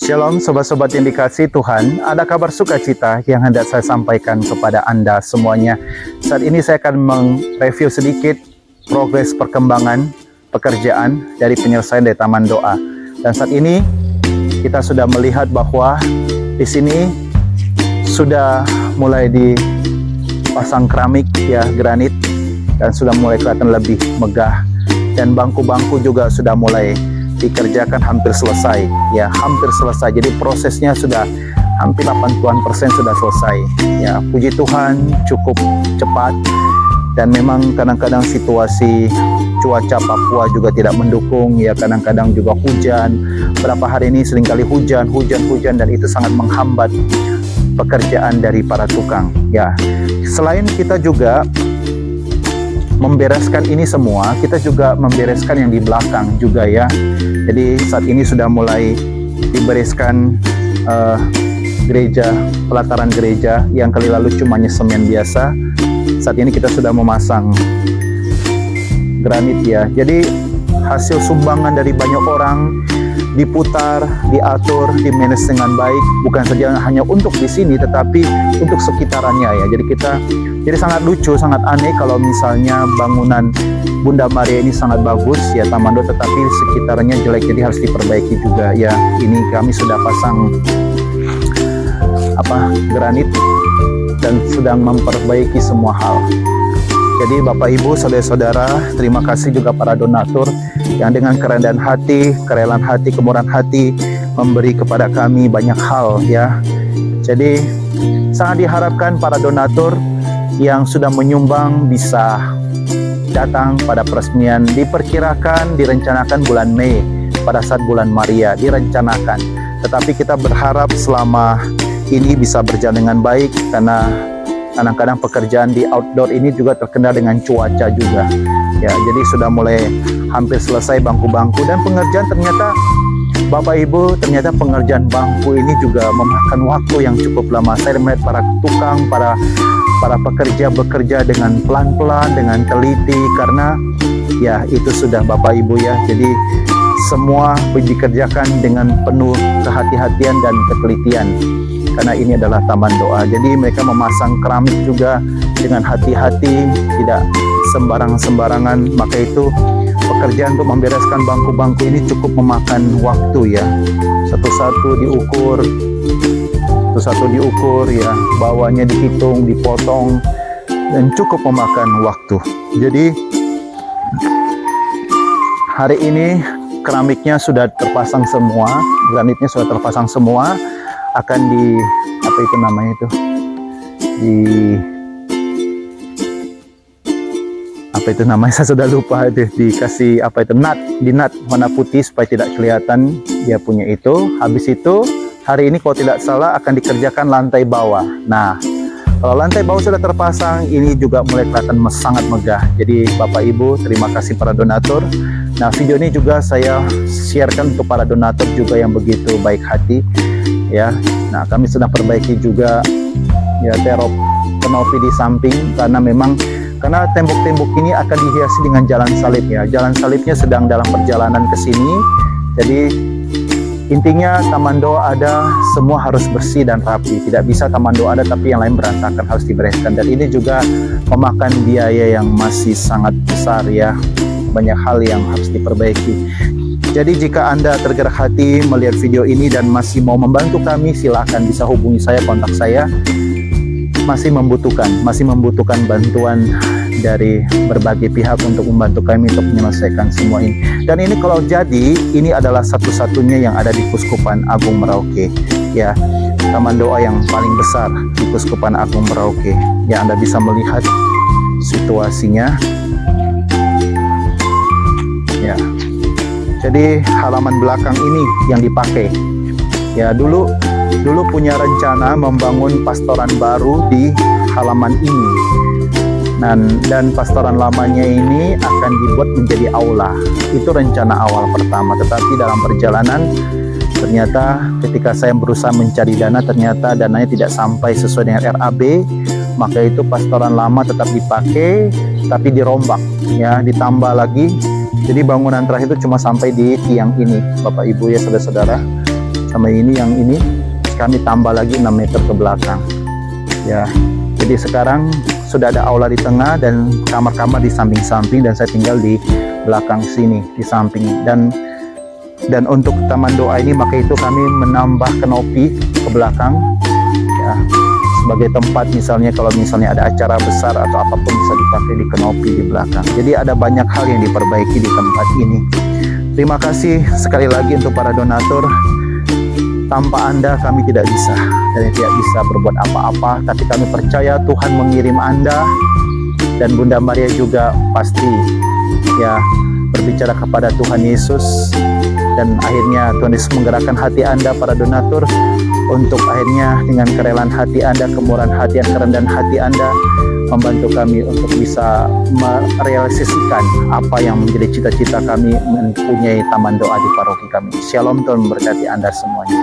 Shalom sobat-sobat yang dikasihi Tuhan, ada kabar sukacita yang hendak saya sampaikan kepada Anda semuanya. Saat ini saya akan mereview sedikit progres perkembangan pekerjaan dari penyelesaian dari Taman Doa. Dan saat ini kita sudah melihat bahwa di sini sudah mulai dipasang keramik ya, granit, dan sudah mulai kelihatan lebih megah. Dan bangku-bangku juga sudah mulai dikerjakan hampir selesai ya, hampir selesai. Jadi prosesnya sudah hampir 80% sudah selesai ya. Puji Tuhan cukup cepat. Dan memang kadang-kadang situasi cuaca Papua juga tidak mendukung ya, kadang-kadang juga hujan. Berapa hari ini seringkali hujan dan itu sangat menghambat pekerjaan dari para tukang ya. Selain kita juga membereskan ini semua, kita juga membereskan yang di belakang juga ya. Jadi saat ini sudah mulai dibereskan gereja, pelataran gereja yang kali lalu cuma semen biasa. Saat ini kita sudah memasang granit ya. Jadi hasil sumbangan dari banyak orang diputar, diatur, dimanage dengan baik, bukan saja hanya untuk di sini tetapi untuk sekitarannya ya. Jadi sangat lucu, sangat aneh kalau misalnya bangunan Bunda Maria ini sangat bagus ya, Taman Doa, tetapi sekitarnya jelek, jadi harus diperbaiki juga ya. Ini kami sudah pasang granit dan sedang memperbaiki semua hal. Jadi Bapak Ibu, saudara-saudara, terima kasih juga para donatur yang dengan kerendahan hati, kerelaan hati, kemurahan hati memberi kepada kami banyak hal ya. Jadi sangat diharapkan para donatur yang sudah menyumbang bisa datang pada peresmian. Direncanakan bulan Mei pada saat bulan Maria direncanakan. Tetapi kita berharap selama ini bisa berjalan dengan baik, karena kadang-kadang pekerjaan di outdoor ini juga terkendala dengan cuaca juga ya. Jadi sudah mulai hampir selesai bangku-bangku, dan pengerjaan ternyata Bapak Ibu, ternyata pengerjaan bangku ini juga memakan waktu yang cukup lama. Saya melihat para tukang, para pekerja bekerja dengan pelan-pelan, dengan teliti, karena ya itu sudah Bapak Ibu ya. Jadi semua dikerjakan dengan penuh kehati-hatian dan ketelitian, karena ini adalah Taman Doa. Jadi mereka memasang keramik juga dengan hati-hati, tidak sembarangan. Maka itu pekerjaan untuk membereskan bangku-bangku ini cukup memakan waktu ya. Satu-satu diukur ya, bawahnya dihitung, dipotong, dan cukup memakan waktu. Jadi hari ini keramiknya sudah terpasang semua, granitnya sudah terpasang semua, akan saya sudah lupa itu, dikasih nut warna putih supaya tidak kelihatan dia punya itu. Habis itu hari ini kalau tidak salah akan dikerjakan lantai bawah. Nah, kalau lantai bawah sudah terpasang, ini juga mulai kelihatan sangat megah. Jadi Bapak Ibu, terima kasih para donatur. Nah, video ini juga saya sharekan untuk para donatur juga yang begitu baik hati ya. Nah, kami sedang perbaiki juga ya terop kanopi di samping, karena tembok-tembok ini akan dihiasi dengan jalan salib ya. Jalan salibnya sedang dalam perjalanan ke sini. Jadi intinya Taman Doa ada, semua harus bersih dan rapi. Tidak bisa Taman Doa ada tapi yang lain berantakan, harus dibereskan. Dan ini juga memakan biaya yang masih sangat besar ya. Banyak hal yang harus diperbaiki. Jadi jika Anda tergerak hati melihat video ini dan masih mau membantu kami, silakan bisa hubungi saya, kontak saya. Masih membutuhkan bantuan dari berbagai pihak untuk membantu kami untuk menyelesaikan semua ini. Dan ini kalau jadi, ini adalah satu-satunya yang ada di Kuskupan Agung Merauke ya. Taman Doa yang paling besar di Kuskupan Agung Merauke ya. Anda bisa melihat situasinya ya. Jadi halaman belakang ini yang dipakai ya. Dulu punya rencana membangun pastoran baru di halaman ini, dan pastoran lamanya ini akan dibuat menjadi aula. Itu rencana awal pertama, tetapi dalam perjalanan ternyata ketika saya berusaha mencari dana, ternyata dananya tidak sampai sesuai dengan RAB. Maka itu pastoran lama tetap dipakai tapi dirombak ya, ditambah lagi. Jadi bangunan terakhir itu cuma sampai di tiang ini, Bapak Ibu ya, saudara-saudara. sama ini, yang ini kami tambah lagi 6 meter ke belakang. Ya, jadi sekarang sudah ada aula di tengah dan kamar-kamar di samping-samping, dan saya tinggal di belakang sini di samping. Dan untuk taman doa ini, maka itu kami menambah kanopi ke belakang, ya, sebagai tempat misalnya kalau misalnya ada acara besar atau apapun bisa dipakai di kanopi di belakang. Jadi ada banyak hal yang diperbaiki di tempat ini. Terima kasih sekali lagi untuk para donatur. Tanpa Anda kami tidak bisa dan tidak bisa berbuat apa-apa, tapi kami percaya Tuhan mengirim Anda, dan Bunda Maria juga pasti ya berbicara kepada Tuhan Yesus, dan akhirnya Tuhan Yesus menggerakkan hati Anda para donatur untuk akhirnya dengan kerelaan hati Anda, kemurahan hati dan kerendahan hati Anda membantu kami untuk bisa merealisasikan apa yang menjadi cita-cita kami mempunyai taman doa di paroki kami. Shalom, Tuhan memberkati Anda semuanya.